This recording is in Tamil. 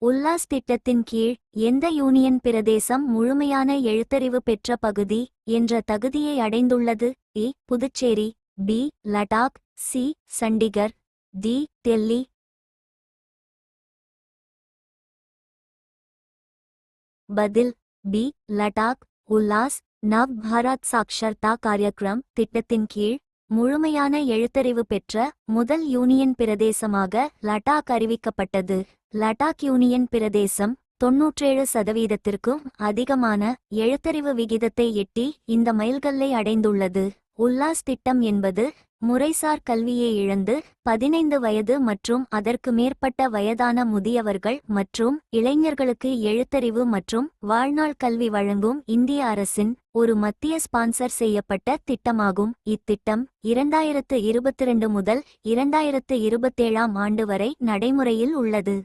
உல்லாஸ் திட்டத்தின் கீழ் எந்த யூனியன் பிரதேசம் முழுமையான எழுத்தறிவு பெற்ற பகுதி என்ற தகுதியை அடைந்துள்ளது? A Puducherry, B Ladakh, C Chandigarh, D Delhi. பதில் பி லடாக். உல்லாஸ் நவ் பாரத் சாக்ஷர்தா காரியக்ரம் திட்டத்தின் கீழ் முழுமையான எழுத்தறிவு பெற்ற முதல் யூனியன் பிரதேசமாக லடாக் அறிவிக்கப்பட்டது. லடாக் யூனியன் பிரதேசம் 97% அதிகமான எழுத்தறிவு விகிதத்தை எட்டி இந்த மைல்கல்லை அடைந்துள்ளது. உல்லாஸ் திட்டம் என்பது முறைசார் கல்வியை இழந்து 15 வயது மற்றும் அதற்கு மேற்பட்ட வயதான முதியவர்கள் மற்றும் இளைஞர்களுக்கு எழுத்தறிவு மற்றும் வாழ்நாள் கல்வி வழங்கும் இந்திய அரசின் ஒரு மத்திய ஸ்பான்சர் செய்யப்பட்ட திட்டமாகும். இத்திட்டம் 2022 முதல் 2027 ஆண்டு வரை நடைமுறையில் உள்ளது.